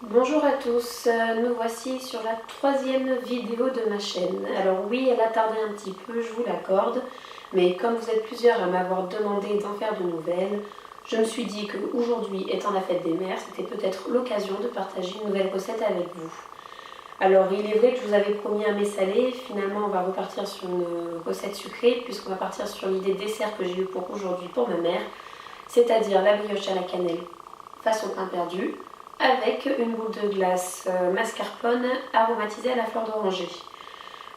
Bonjour à tous, nous voici sur la troisième vidéo de ma chaîne. Alors oui, elle a tardé un petit peu, je vous l'accorde, mais comme vous êtes plusieurs à m'avoir demandé d'en faire de nouvelles, je me suis dit qu'aujourd'hui, étant la fête des mères, c'était peut-être l'occasion de partager une nouvelle recette avec vous. Alors il est vrai que je vous avais promis un mets salé, finalement on va repartir sur une recette sucrée, puisqu'on va partir sur l'idée dessert que j'ai eue pour aujourd'hui pour ma mère, c'est-à-dire la brioche à la cannelle façon pain perdu, avec une boule de glace mascarpone aromatisée à la fleur d'oranger.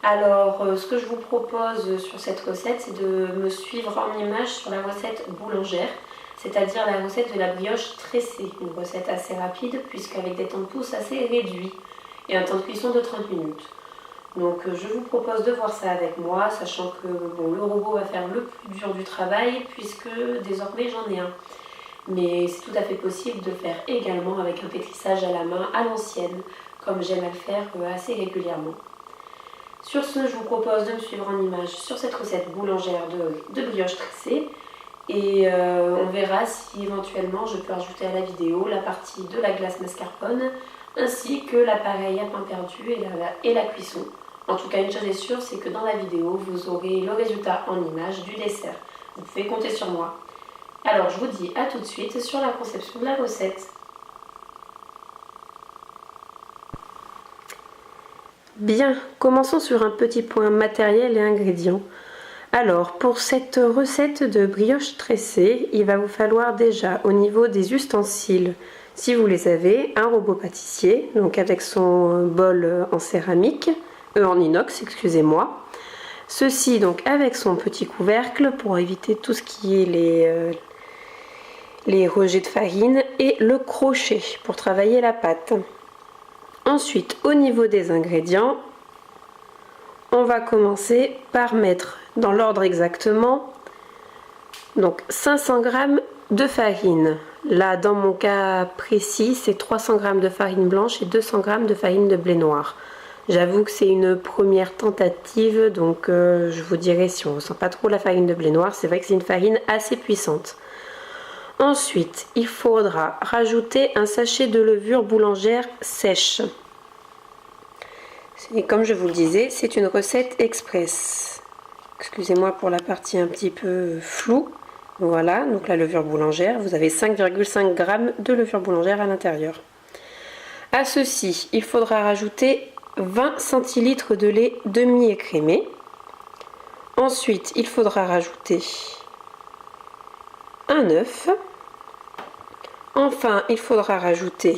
Alors, ce que je vous propose sur cette recette, c'est de me suivre en image sur la recette boulangère, c'est-à-dire la recette de la brioche tressée, une recette assez rapide puisqu'avec des temps de pouce assez réduits et un temps de cuisson de 30 minutes. Donc je vous propose de voir ça avec moi, sachant que bon, le robot va faire le plus dur du travail puisque désormais j'en ai un. Mais c'est tout à fait possible de le faire également avec un pétrissage à la main à l'ancienne, comme j'aime à le faire assez régulièrement. Sur ce, je vous propose de me suivre en image sur cette recette boulangère de brioche tressée et on verra si éventuellement je peux ajouter à la vidéo la partie de la glace mascarpone ainsi que l'appareil à pain perdu et la cuisson. En tout cas, une chose est sûre, c'est que dans la vidéo, vous aurez le résultat en image du dessert. Vous pouvez compter sur moi. Alors je vous dis à tout de suite sur la conception de la recette. Bien, commençons sur un petit point matériel et ingrédients. Alors pour cette recette de brioche tressée, il va vous falloir déjà au niveau des ustensiles, si vous les avez, un robot pâtissier, donc avec son bol en céramique, en inox, excusez-moi. Ceci donc avec son petit couvercle pour éviter tout ce qui est les rejets de farine et le crochet pour travailler la pâte. Ensuite, au niveau des ingrédients, on va commencer par mettre dans l'ordre exactement donc 500 g de farine. Là, dans mon cas précis, c'est 300 g de farine blanche et 200 g de farine de blé noir. J'avoue que c'est une première tentative, donc je vous dirai si on ne ressent pas trop la farine de blé noir, c'est vrai que c'est une farine assez puissante. Ensuite, il faudra rajouter un sachet de levure boulangère sèche. Et comme je vous le disais, c'est une recette express. Excusez-moi pour la partie un petit peu floue. Voilà, donc la levure boulangère, vous avez 5,5 g de levure boulangère à l'intérieur. À ceci, il faudra rajouter 20 centilitres de lait demi-écrémé. Ensuite, il faudra rajouter un œuf. Enfin, il faudra rajouter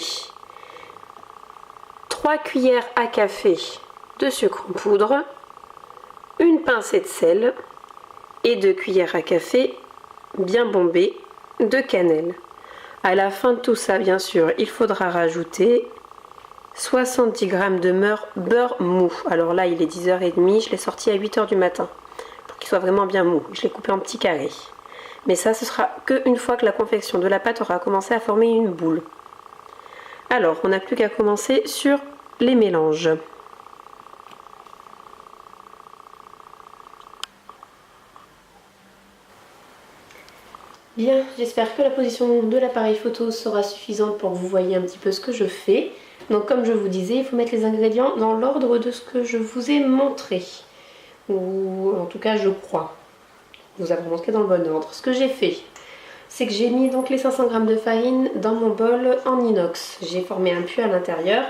3 cuillères à café de sucre en poudre, une pincée de sel et 2 cuillères à café bien bombées de cannelle. À la fin de tout ça, bien sûr, il faudra rajouter 70 g de beurre mou. Alors là, il est 10h30, je l'ai sorti à 8h du matin pour qu'il soit vraiment bien mou. Je l'ai coupé en petits carrés. Mais ça, ce sera qu'une fois que la confection de la pâte aura commencé à former une boule. Alors, on n'a plus qu'à commencer sur les mélanges. Bien, j'espère que la position de l'appareil photo sera suffisante pour que vous voyez un petit peu ce que je fais. Donc comme je vous disais, il faut mettre les ingrédients dans l'ordre de ce que je vous ai montré. Ou en tout cas, je crois vous avez montré dans le bon ordre. Ce que j'ai fait, c'est que j'ai mis donc les 500 g de farine dans mon bol en inox. J'ai formé un puits à l'intérieur.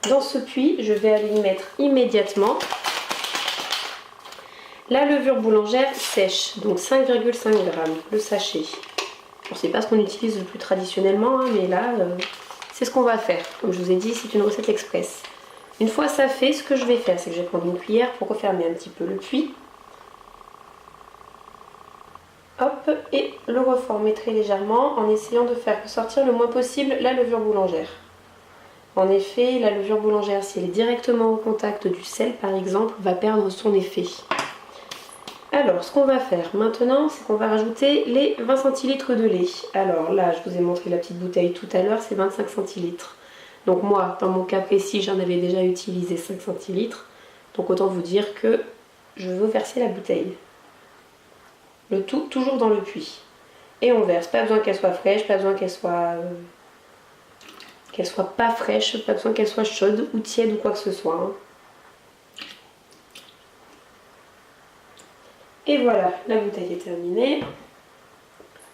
Dans ce puits, je vais aller y mettre immédiatement la levure boulangère sèche, donc 5,5 g, le sachet. C'est pas ce qu'on utilise le plus traditionnellement, hein, mais là, c'est ce qu'on va faire. Comme je vous ai dit, c'est une recette express. Une fois ça fait, ce que je vais faire, c'est que je vais prendre une cuillère pour refermer un petit peu le puits. Hop, et le reformer très légèrement en essayant de faire ressortir le moins possible la levure boulangère. En effet, la levure boulangère, si elle est directement au contact du sel par exemple, va perdre son effet. Alors, ce qu'on va faire maintenant, c'est qu'on va rajouter les 20 centilitres de lait. Alors là, je vous ai montré la petite bouteille tout à l'heure, c'est 25 centilitres. Donc moi, dans mon cas précis, j'en avais déjà utilisé 5 centilitres. Donc autant vous dire que je veux verser la bouteille. Le tout toujours dans le puits. Et on verse, pas besoin qu'elle soit fraîche, pas besoin qu'elle qu'elle soit pas fraîche, pas besoin qu'elle soit chaude ou tiède ou quoi que ce soit. Hein. Et voilà, la bouteille est terminée.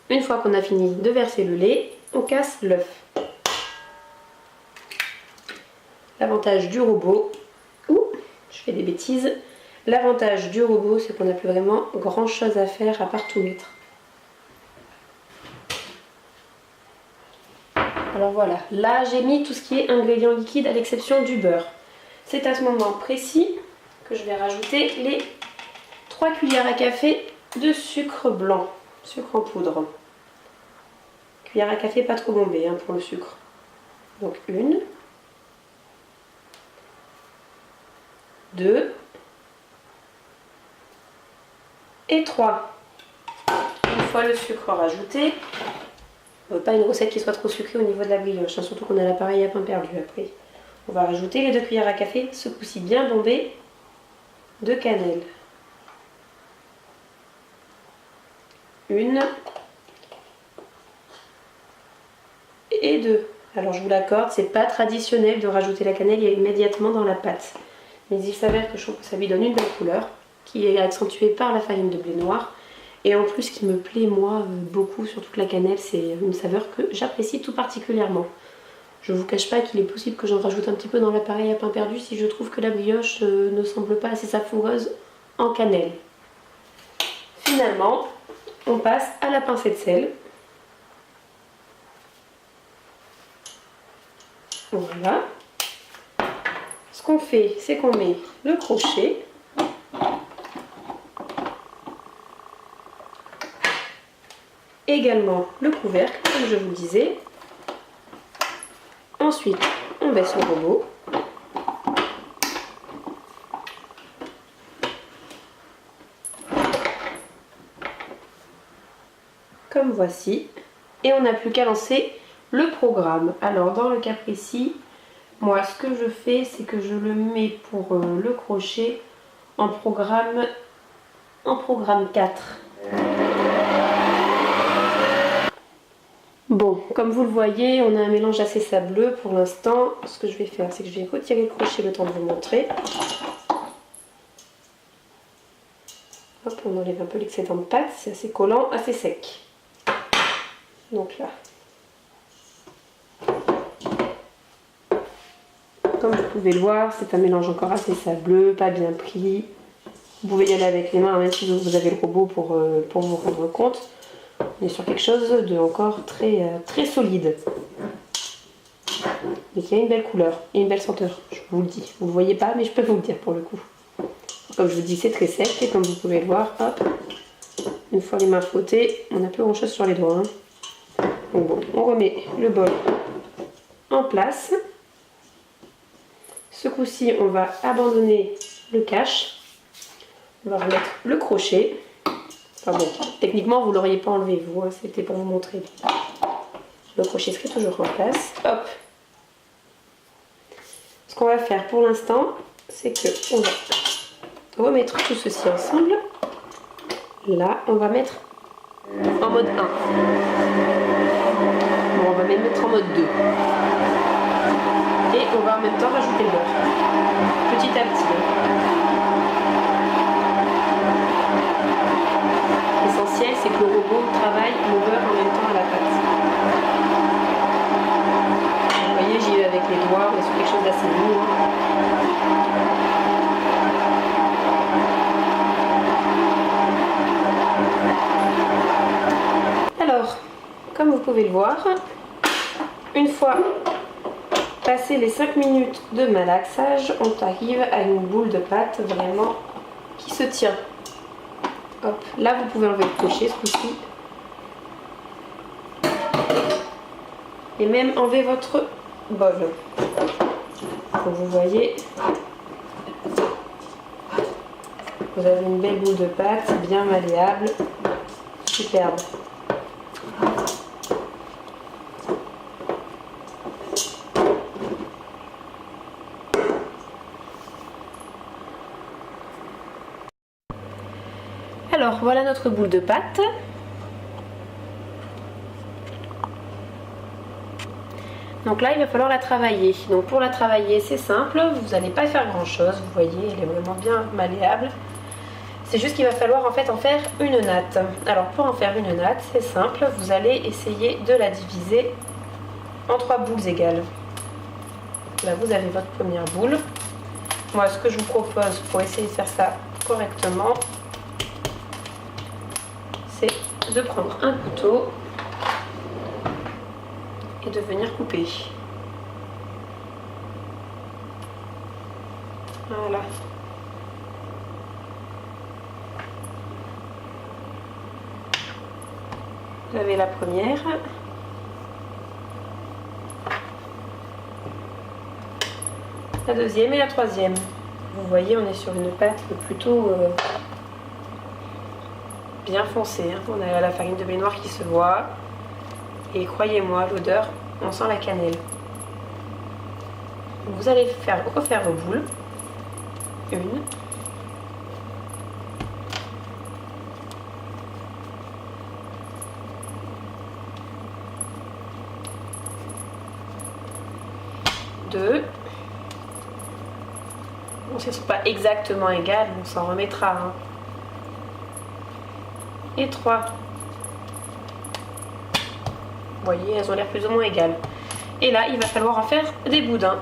Une fois qu'on a fini de verser le lait, on casse l'œuf. L'avantage du robot, je fais des bêtises, l'avantage du robot c'est qu'on n'a plus vraiment grand chose à faire à part tout mettre. Alors voilà, là j'ai mis tout ce qui est ingrédients liquides à l'exception du beurre. C'est à ce moment précis que je vais rajouter les 3 cuillères à café de sucre blanc, sucre en poudre. Cuillère à café pas trop bombée hein, pour le sucre. Donc 1, 2 et 3. Une fois le sucre rajouté, pas une recette qui soit trop sucrée au niveau de la brioche, hein, surtout qu'on a l'appareil à pain perdu après. On va rajouter les 2 cuillères à café, ce coup-ci bien bombées, de cannelle. 1 et 2. Alors je vous l'accorde, c'est pas traditionnel de rajouter la cannelle immédiatement dans la pâte. Mais il s'avère que je trouve que ça lui donne une belle couleur, qui est accentuée par la farine de blé noir. Et en plus, ce qui me plaît moi beaucoup sur toute la cannelle, c'est une saveur que j'apprécie tout particulièrement. Je ne vous cache pas qu'il est possible que j'en rajoute un petit peu dans l'appareil à pain perdu si je trouve que la brioche ne semble pas assez savoureuse en cannelle. Finalement, on passe à la pincée de sel. Voilà. Ce qu'on fait, c'est qu'on met le crochet. Également le couvercle, comme je vous le disais. Ensuite, on baisse le robot. Comme voici. Et on n'a plus qu'à lancer le programme. Alors, dans le cas précis, moi, ce que je fais, c'est que je le mets pour le crochet en programme 4. Bon, comme vous le voyez, on a un mélange assez sableux pour l'instant. Ce que je vais faire, c'est que je vais retirer le crochet le temps de vous montrer. Hop, on enlève un peu l'excédent de pâte, c'est assez collant, assez sec. Donc là. Comme vous pouvez le voir, c'est un mélange encore assez sableux, pas bien pris. Vous pouvez y aller avec les mains, même si vous avez le robot pour vous rendre compte. On est sur quelque chose de encore très solide. Et qui a une belle couleur et une belle senteur, je vous le dis. Vous ne le voyez pas, mais je peux vous le dire pour le coup. Comme je vous dis, c'est très sec et comme vous pouvez le voir, hop, une fois les mains frottées, on n'a plus grand chose sur les doigts. Hein. Donc bon, on remet le bol en place. Ce coup-ci, on va abandonner le cache. On va remettre le crochet. Enfin bon, techniquement, vous ne l'auriez pas enlevé, vous, hein, c'était pour vous montrer. Le crochet serait toujours en place. Hop. Ce qu'on va faire pour l'instant, c'est qu'on va remettre tout ceci ensemble. Là, on va mettre en mode 1. Bon, on va même mettre en mode 2. Et on va en même temps rajouter le beurre. Petit à petit. L'essentiel, c'est que le robot travaille le beurre en même temps à la pâte. Vous voyez, j'y vais avec les doigts, on est sur quelque chose d'assez lourd. Alors, comme vous pouvez le voir, une fois passé les 5 minutes de malaxage, on arrive à une boule de pâte vraiment qui se tient. Hop, là vous pouvez enlever le crochet ce coup-ci. Et même enlever votre bol. Comme vous voyez, vous avez une belle boule de pâte, bien malléable, superbe. Alors voilà notre boule de pâte. Donc là il va falloir la travailler. Donc pour la travailler c'est simple, vous n'allez pas faire grand chose, vous voyez elle est vraiment bien malléable. C'est juste qu'il va falloir en fait en faire une natte. Alors pour en faire une natte c'est simple, vous allez essayer de la diviser en 3 boules égales. Là vous avez votre première boule. Moi ce que je vous propose pour essayer de faire ça correctement, c'est de prendre un couteau et de venir couper. Voilà. Vous avez la première. La deuxième et la troisième. Vous voyez, on est sur une pâte plutôt bien foncée. Hein. On a la farine de blé noir qui se voit. Et croyez-moi, l'odeur, on sent la cannelle. Vous allez refaire vos boules. Une. Deux. Bon, si elles ne sont pas exactement égales, on s'en remettra. Hein. Et 3. Vous voyez, elles ont l'air plus ou moins égales. Et là, il va falloir en faire des boudins.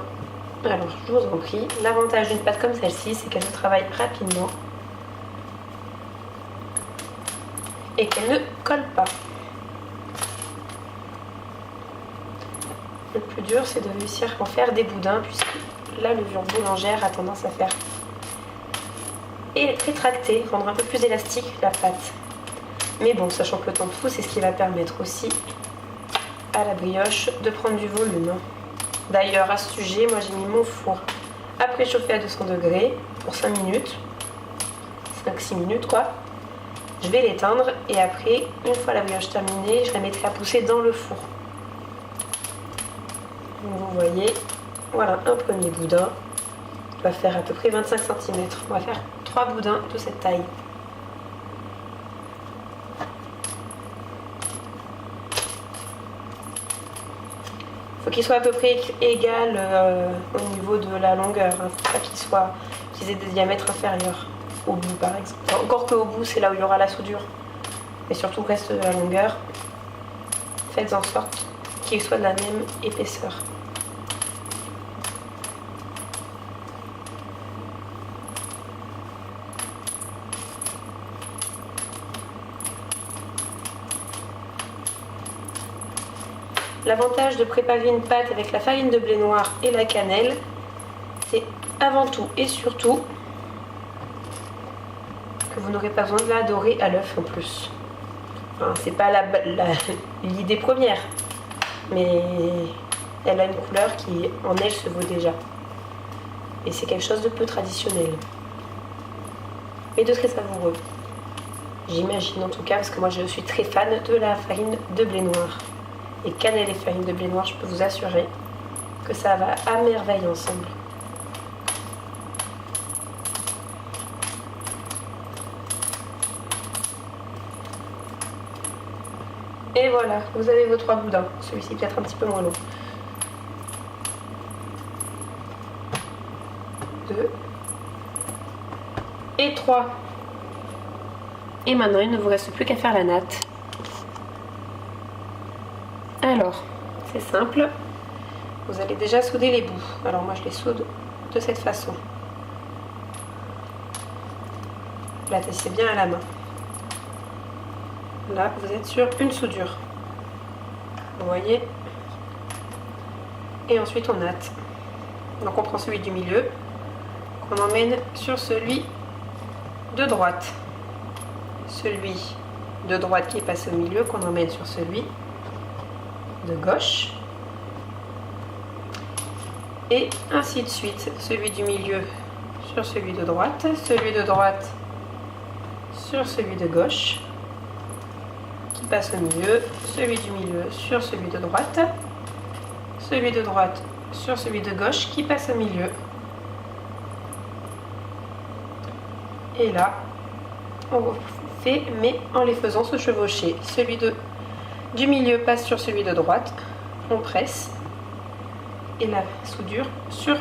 Alors, je vous en prie, l'avantage d'une pâte comme celle-ci, c'est qu'elle se travaille rapidement. Et qu'elle ne colle pas. Le plus dur, c'est de réussir à en faire des boudins, puisque la levure boulangère a tendance à faire et rétracter, rendre un peu plus élastique la pâte. Mais bon, sachant que le temps fou, c'est ce qui va permettre aussi à la brioche de prendre du volume. D'ailleurs, à ce sujet, moi j'ai mis mon four à préchauffer à 200 degrés pour 5 minutes, 5-6 minutes quoi. Je vais l'éteindre et après, une fois la brioche terminée, je la mettrai à pousser dans le four. Vous voyez, voilà un premier boudin. Il va faire à peu près 25 cm. On va faire 3 boudins de cette taille. Il faut qu'il soit à peu près égal au niveau de la longueur. Il ne faut pas qu'ils aient des diamètres inférieurs au bout par exemple. Encore qu'au bout c'est là où il y aura la soudure. Mais surtout le reste de la longueur, faites en sorte qu'il soit de la même épaisseur. L'avantage de préparer une pâte avec la farine de blé noir et la cannelle, c'est avant tout et surtout que vous n'aurez pas besoin de la dorer à l'œuf en plus. Enfin, c'est pas l'idée première, mais elle a une couleur qui en elle se vaut déjà. Et c'est quelque chose de peu traditionnel. Et de très savoureux. J'imagine en tout cas, parce que moi je suis très fan de la farine de blé noir. Et cannelle et farine de blé noir, je peux vous assurer que ça va à merveille ensemble. Et voilà, vous avez vos 3 boudins. Celui-ci peut-être un petit peu moins long. 2 et 3. Et maintenant, il ne vous reste plus qu'à faire la natte. Alors, c'est simple. Vous allez déjà souder les bouts. Alors moi, je les soude de cette façon. Là, testez bien à la main. Là, vous êtes sur une soudure. Vous voyez? Et ensuite, on natte. Donc, on prend celui du milieu, qu'on emmène sur celui de droite. Celui de droite qui passe au milieu, qu'on emmène sur celui de gauche. Et ainsi de suite. Celui du milieu sur celui de droite, celui de droite sur celui de gauche, qui passe au milieu, celui du milieu sur celui de droite, celui de droite sur celui de gauche, qui passe au milieu. Et là, on refait, mais en les faisant se chevaucher. Celui du milieu passe sur celui de droite, on presse, et la soudure sur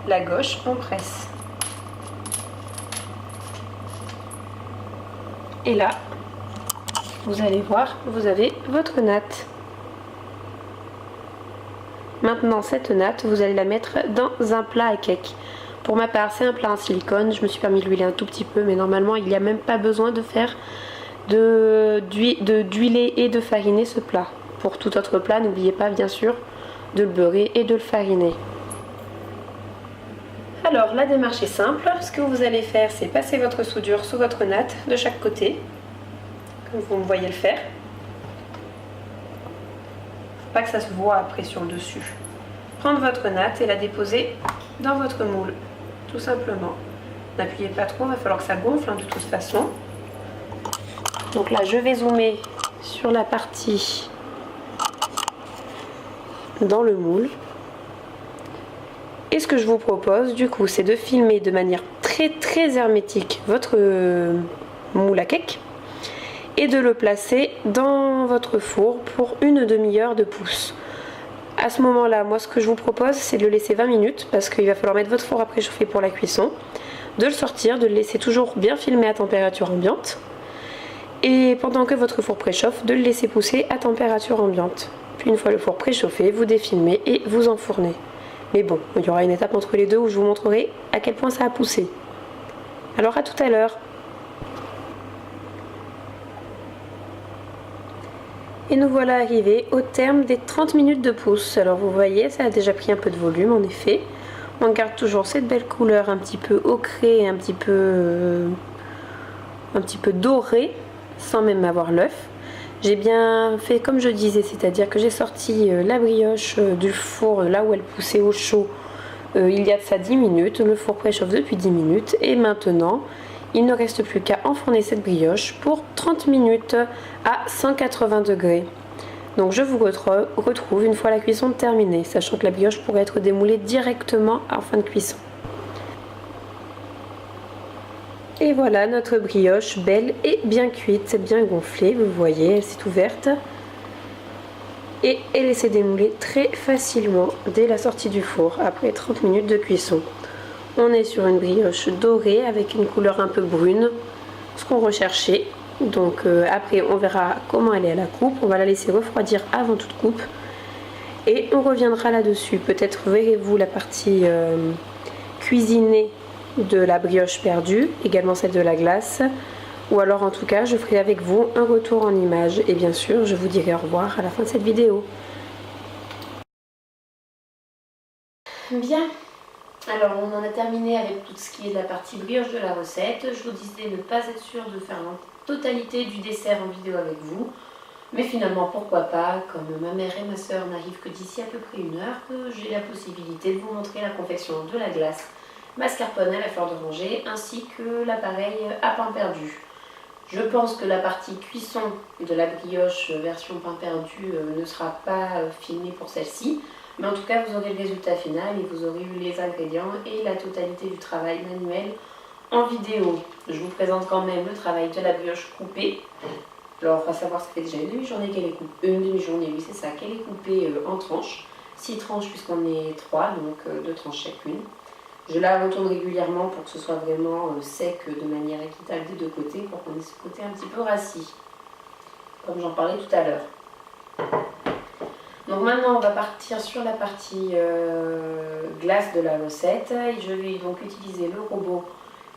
la gauche, on presse. Et là, vous allez voir, vous avez votre natte. Maintenant, cette natte, vous allez la mettre dans un plat à cake. Pour ma part, c'est un plat en silicone. Je me suis permis de l'huiler un tout petit peu, mais normalement, il n'y a même pas besoin de faire d'huiler et de fariner ce plat. Pour tout autre plat, n'oubliez pas bien sûr de le beurrer et de le fariner. Alors, la démarche est simple. Ce que vous allez faire, c'est passer votre soudure sous votre natte de chaque côté, comme vous me voyez le faire. Pas que ça se voit après sur le dessus. Prendre votre natte et la déposer dans votre moule, tout simplement. N'appuyez pas trop, il va falloir que ça gonfle de toute façon. Donc là, je vais zoomer sur la partie dans le moule. Et ce que je vous propose, du coup, c'est de filmer de manière très hermétique votre moule à cake et de le placer dans votre four pour une demi-heure de pouce. À ce moment-là, moi ce que je vous propose, c'est de le laisser 20 minutes parce qu'il va falloir mettre votre four à préchauffer pour la cuisson, de le sortir, de le laisser toujours bien filmé à température ambiante et pendant que votre four préchauffe, de le laisser pousser à température ambiante. Puis une fois le four préchauffé, vous défilmez et vous enfournez. Mais bon, il y aura une étape entre les deux où je vous montrerai à quel point ça a poussé. Alors à tout à l'heure. Et nous voilà arrivés au terme des 30 minutes de pouce. Alors vous voyez, ça a déjà pris un peu de volume en effet. On garde toujours cette belle couleur un petit peu ocrée, un petit peu dorée, sans même avoir l'œuf. J'ai bien fait comme je disais, c'est-à-dire que j'ai sorti la brioche du four, là où elle poussait au chaud, il y a de ça 10 minutes. Le four préchauffe depuis 10 minutes. Et maintenant, il ne reste plus qu'à enfourner cette brioche pour 30 minutes à 180 degrés. Donc je vous retrouve une fois la cuisson terminée, sachant que la brioche pourrait être démoulée directement en fin de cuisson. Et voilà notre brioche belle et bien cuite, bien gonflée, vous voyez, elle s'est ouverte. Et elle s'est démoulée très facilement dès la sortie du four, après 30 minutes de cuisson. On est sur une brioche dorée avec une couleur un peu brune, ce qu'on recherchait. Donc après on verra comment elle est à la coupe, on va la laisser refroidir avant toute coupe. Et on reviendra là-dessus, peut-être verrez-vous la partie cuisinée de la brioche perdue, également celle de la glace, ou alors en tout cas je ferai avec vous un retour en image et bien sûr je vous dirai au revoir à la fin de cette vidéo. Bien, alors on en a terminé avec tout ce qui est de la partie brioche de la recette. Je vous disais ne pas être sûr de faire la totalité du dessert en vidéo avec vous, mais finalement pourquoi pas, comme ma mère et ma soeur n'arrivent que d'ici à peu près une heure, que j'ai la possibilité de vous montrer la confection de la glace mascarpone à la fleur d'oranger ainsi que l'appareil à pain perdu. Je pense que la partie cuisson de la brioche version pain perdu ne sera pas filmée pour celle-ci, mais en tout cas vous aurez le résultat final et vous aurez eu les ingrédients et la totalité du travail manuel en vidéo. Je vous présente quand même le travail de la brioche coupée. Alors on va savoir, ça fait déjà une demi-journée qu'elle est coupée, une demi-journée, oui c'est ça, qu'elle est coupée en tranches, 6 tranches puisqu'on est 3, donc 2 tranches chacune. Je la retourne régulièrement pour que ce soit vraiment sec de manière équitable des deux côtés, pour qu'on ait ce côté un petit peu rassis, comme j'en parlais tout à l'heure. Donc maintenant on va partir sur la partie glace de la recette. Je vais donc utiliser le robot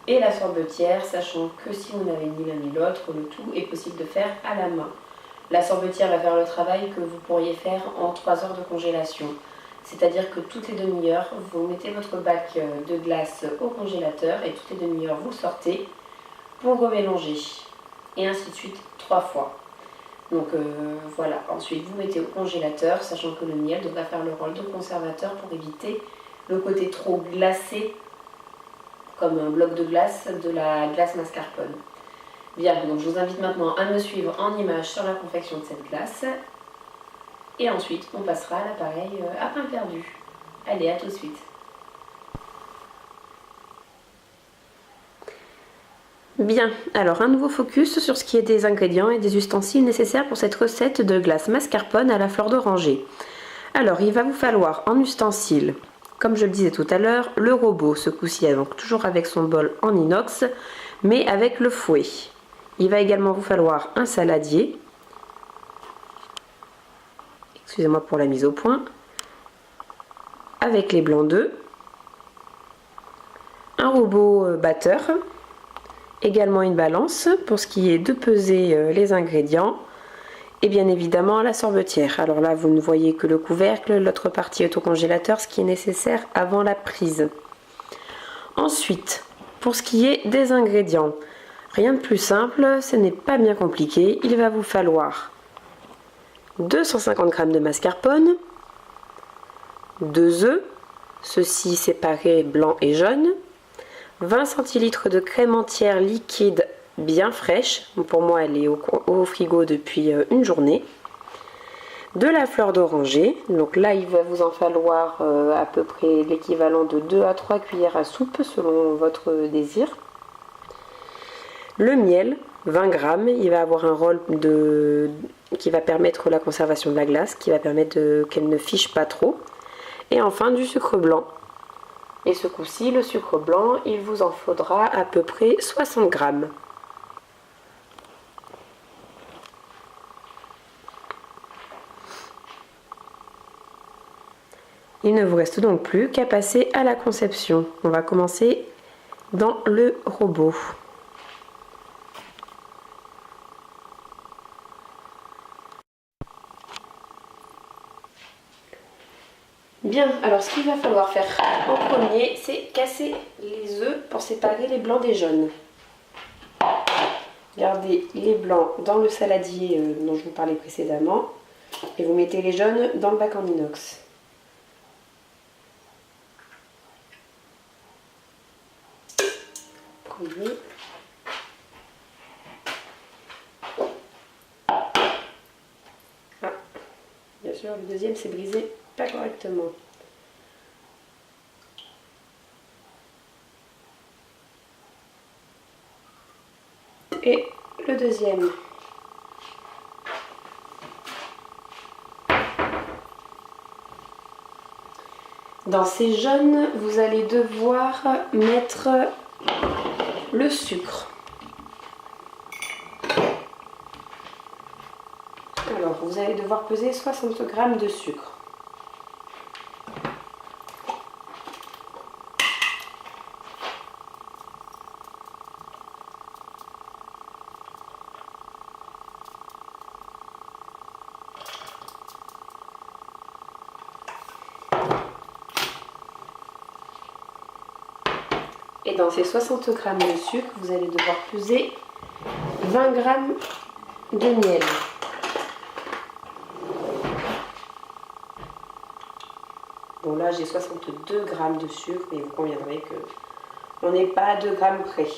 et la sorbetière, sachant que si vous n'avez ni l'un ni l'autre, le tout est possible de faire à la main. La sorbetière va faire le travail que vous pourriez faire en 3 heures de congélation. C'est-à-dire que toutes les demi-heures, vous mettez votre bac de glace au congélateur et toutes les demi-heures, vous le sortez pour remélanger. Et ainsi de suite 3 fois. Donc voilà, ensuite vous mettez au congélateur, sachant que le miel devra faire le rôle de conservateur pour éviter le côté trop glacé, comme un bloc de glace de la glace mascarpone. Bien, donc je vous invite maintenant à me suivre en image sur la confection de cette glace. Et ensuite, on passera à l'appareil à pain perdu. Allez, à tout de suite. Bien, alors un nouveau focus sur ce qui est des ingrédients et des ustensiles nécessaires pour cette recette de glace mascarpone à la fleur d'oranger. Alors, il va vous falloir en ustensile, comme je le disais tout à l'heure, le robot, ce coup-ci, donc toujours avec son bol en inox, mais avec le fouet. Il va également vous falloir un saladier. Excusez-moi pour la mise au point. Avec les blancs d'œufs. Un robot batteur. Également une balance pour ce qui est de peser les ingrédients. Et bien évidemment la sorbetière. Alors là, vous ne voyez que le couvercle, l'autre partie est au congélateur, ce qui est nécessaire avant la prise. Ensuite, pour ce qui est des ingrédients, rien de plus simple, ce n'est pas bien compliqué. Il va vous falloir 250 g de mascarpone, 2 œufs, ceux-ci séparés blanc et jaune, 20 centilitres de crème entière liquide bien fraîche, pour moi elle est au frigo depuis une journée, de la fleur d'oranger, donc là il va vous en falloir à peu près l'équivalent de 2 à 3 cuillères à soupe selon votre désir, le miel 20 g, il va avoir un rôle qui va permettre la conservation de la glace, qui va permettre qu'elle ne fiche pas trop, et enfin du sucre blanc. Et ce coup-ci, le sucre blanc, il vous en faudra à peu près 60 g. Il ne vous reste donc plus qu'à passer à la conception. On va commencer dans le robot. Bien, alors ce qu'il va falloir faire en premier, c'est casser les œufs pour séparer les blancs des jaunes. Gardez les blancs dans le saladier dont je vous parlais précédemment et vous mettez les jaunes dans le bac en inox. Premier. Ah, bien sûr, le deuxième s'est brisé pas correctement. Et le deuxième. Dans ces jaunes, vous allez devoir mettre le sucre. Alors, vous allez devoir peser 60 g de sucre. Et dans ces 60 g de sucre, vous allez devoir peser 20 g de miel. Bon là j'ai 62 g de sucre, mais vous conviendrez que on n'est pas à 2 g près.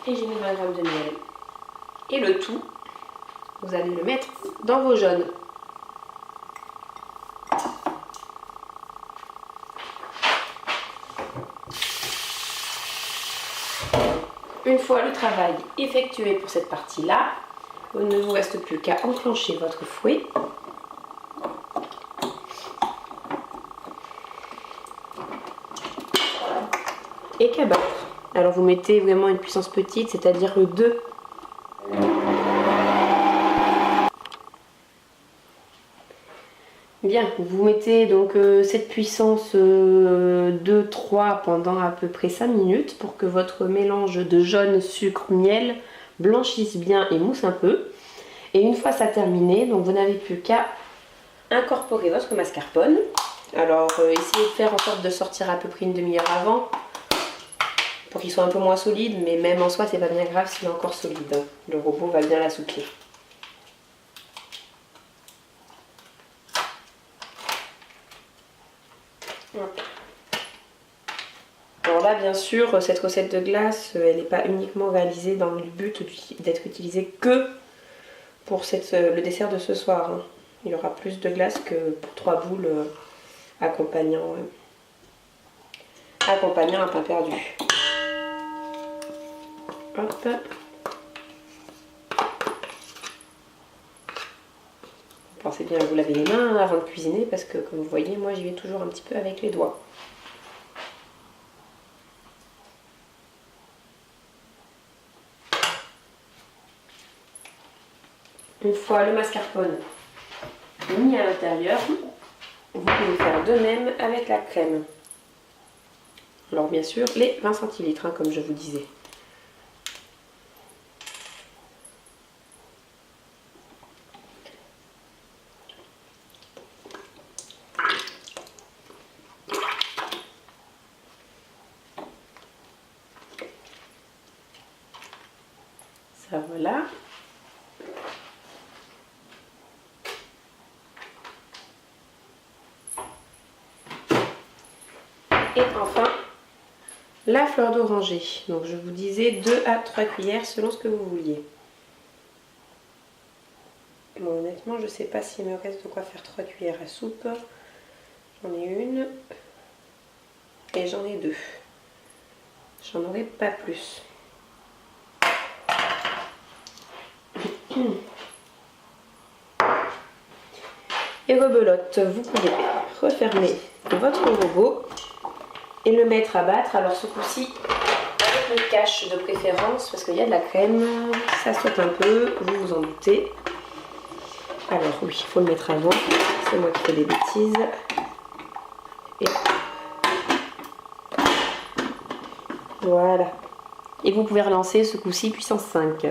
Et j'ai mis 20 g de miel. Et le tout, vous allez le mettre dans vos jaunes. Une fois le travail effectué pour cette partie-là, il ne vous reste plus qu'à enclencher votre fouet. Et qu'à battre. Alors vous mettez vraiment une puissance petite, c'est-à-dire le 2. Bien, vous mettez donc cette puissance 2-3 pendant à peu près 5 minutes pour que votre mélange de jaune, sucre, miel blanchisse bien et mousse un peu. Et une fois ça terminé, donc vous n'avez plus qu'à incorporer votre mascarpone. Alors essayez de faire en sorte de sortir à peu près une demi-heure avant pour qu'il soit un peu moins solide, mais même en soi c'est pas bien grave s'il est encore solide. Le robot va bien l'assouplir. Alors là bien sûr cette recette de glace elle n'est pas uniquement réalisée dans le but d'être utilisée que pour le dessert de ce soir. Il y aura plus de glace que pour 3 boules accompagnant un pain perdu. Hop. Pensez bien à vous laver les mains avant de cuisiner parce que comme vous voyez, moi j'y vais toujours un petit peu avec les doigts. Une fois le mascarpone mis à l'intérieur, vous pouvez faire de même avec la crème. Alors bien sûr, les 20 centilitres, comme je vous disais. Ça voilà. Et enfin, la fleur d'oranger. Donc je vous disais 2 à 3 cuillères selon ce que vous vouliez. Bon, honnêtement, je ne sais pas s'il me reste de quoi faire 3 cuillères à soupe. J'en ai une et j'en ai 2. J'en aurai pas plus. Et rebelote, vous pouvez refermer votre robot et le mettre à battre. Alors ce coup-ci, avec le cache de préférence, parce qu'il y a de la crème, ça saute un peu, vous vous en doutez. Alors oui, il faut le mettre avant, c'est moi qui fais des bêtises. Et voilà. Et vous pouvez relancer ce coup-ci puissance 5.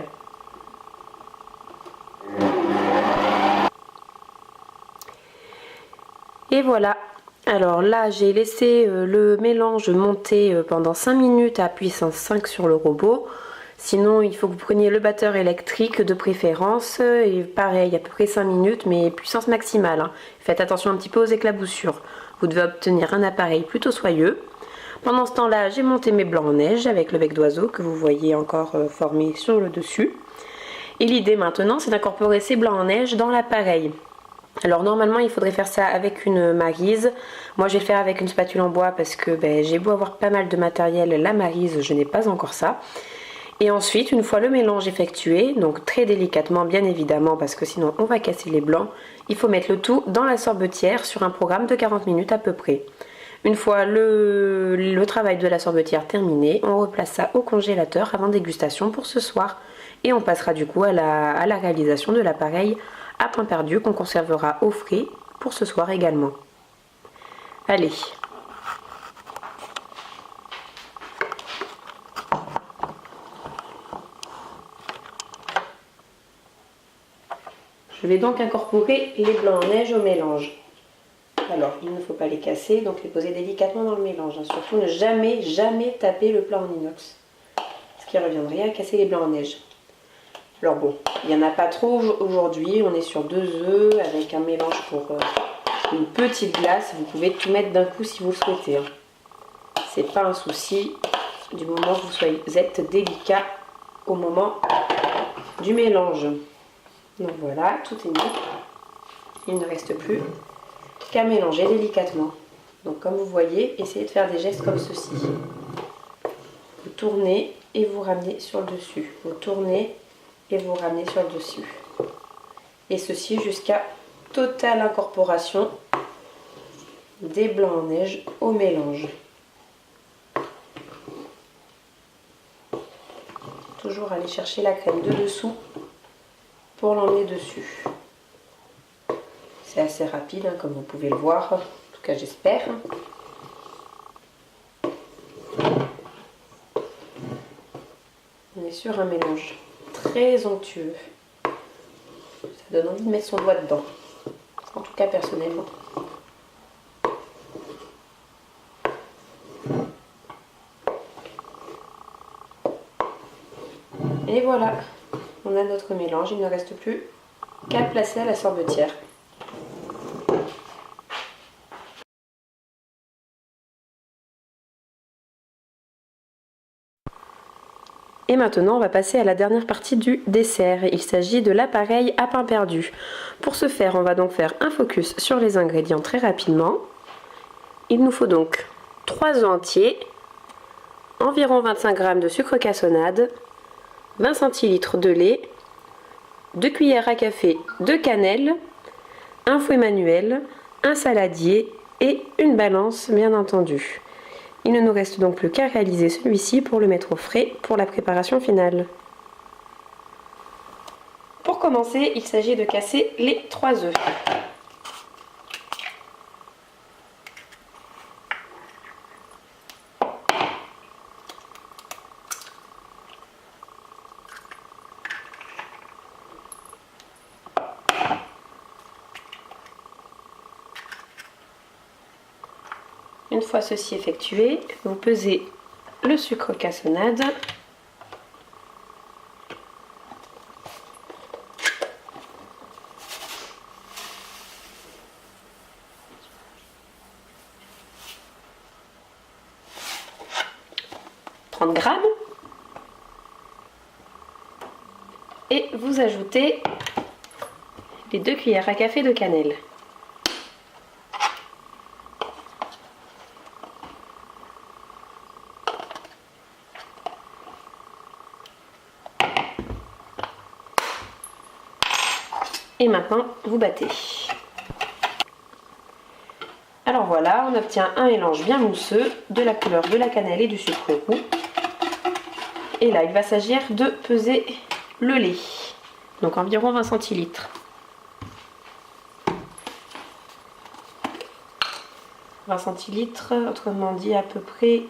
Et voilà. Alors là, j'ai laissé le mélange monter pendant 5 minutes à puissance 5 sur le robot. Sinon, il faut que vous preniez le batteur électrique de préférence. Et pareil, à peu près 5 minutes, mais puissance maximale. Faites attention un petit peu aux éclaboussures. Vous devez obtenir un appareil plutôt soyeux. Pendant ce temps-là, j'ai monté mes blancs en neige avec le bec d'oiseau que vous voyez encore formé sur le dessus. Et l'idée maintenant, c'est d'incorporer ces blancs en neige dans l'appareil. Alors normalement il faudrait faire ça avec une maryse. Moi je vais le faire avec une spatule en bois parce que j'ai beau avoir pas mal de matériel, la maryse je n'ai pas encore ça. Et ensuite une fois le mélange effectué, donc très délicatement bien évidemment parce que sinon on va casser les blancs, il faut mettre le tout dans la sorbetière sur un programme de 40 minutes à peu près. Une fois le travail de la sorbetière terminé, on replace ça au congélateur avant dégustation pour ce soir. Et on passera du coup à la réalisation de l'appareil à pain perdu qu'on conservera au frais pour ce soir également. Allez. Je vais donc incorporer les blancs en neige au mélange. Alors, il ne faut pas les casser, donc les poser délicatement dans le mélange. Surtout ne jamais taper le plat en inox, ce qui reviendrait à casser les blancs en neige. Alors bon, il n'y en a pas trop aujourd'hui, on est sur 2 œufs avec un mélange pour une petite glace. Vous pouvez tout mettre d'un coup si vous le souhaitez. C'est pas un souci du moment que vous êtes délicat au moment du mélange. Donc voilà, tout est mis. Il ne reste plus qu'à mélanger délicatement. Donc comme vous voyez, essayez de faire des gestes comme ceci. Vous tournez et vous ramenez sur le dessus. Vous tournez et vous ramenez sur le dessus. Et ceci jusqu'à totale incorporation des blancs en neige au mélange. Toujours aller chercher la crème de dessous pour l'emmener dessus. C'est assez rapide, comme vous pouvez le voir, en tout cas j'espère. On est sur un mélange très onctueux. Ça donne envie de mettre son doigt dedans. En tout cas personnellement. Et voilà, on a notre mélange. Il ne reste plus qu'à le placer à la sorbetière. Et maintenant, on va passer à la dernière partie du dessert. Il s'agit de l'appareil à pain perdu. Pour ce faire, on va donc faire un focus sur les ingrédients très rapidement. Il nous faut donc 3 œufs entiers, environ 25 g de sucre cassonade, 20 centilitres de lait, 2 cuillères à café de cannelle, un fouet manuel, un saladier et une balance bien entendu. Il ne nous reste donc plus qu'à réaliser celui-ci pour le mettre au frais pour la préparation finale. Pour commencer, il s'agit de casser les 3 œufs. Une fois ceci effectué, vous pesez le sucre cassonade. G. Et vous ajoutez les 2 cuillères à café de cannelle. Et maintenant, vous battez. Alors voilà, on obtient un mélange bien mousseux de la couleur de la cannelle et du sucre roux. Et là, il va s'agir de peser le lait, donc environ 20 centilitres. 20 centilitres, autrement dit à peu près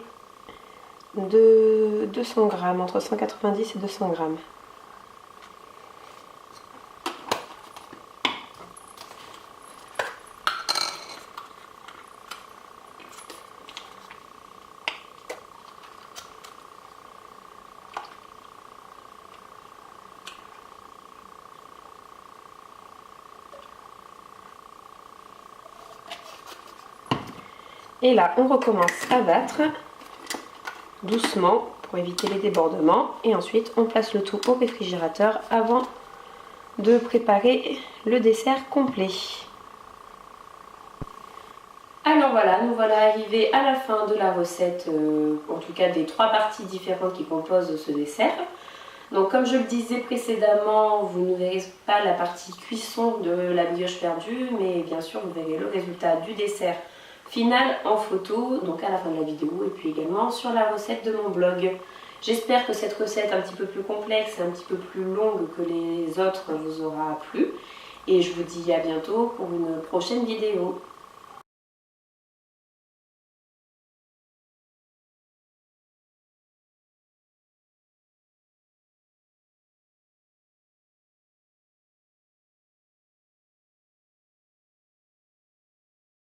de 200 g, entre 190 et 200 g. Et là, on recommence à battre doucement pour éviter les débordements. Et ensuite, on place le tout au réfrigérateur avant de préparer le dessert complet. Alors voilà, nous voilà arrivés à la fin de la recette, en tout cas des 3 parties différentes qui composent ce dessert. Donc comme je le disais précédemment, vous ne verrez pas la partie cuisson de la brioche perdue, mais bien sûr vous verrez le résultat du dessert final en photo, donc à la fin de la vidéo, et puis également sur la recette de mon blog. J'espère que cette recette un petit peu plus complexe, un petit peu plus longue que les autres vous aura plu, et je vous dis à bientôt pour une prochaine vidéo.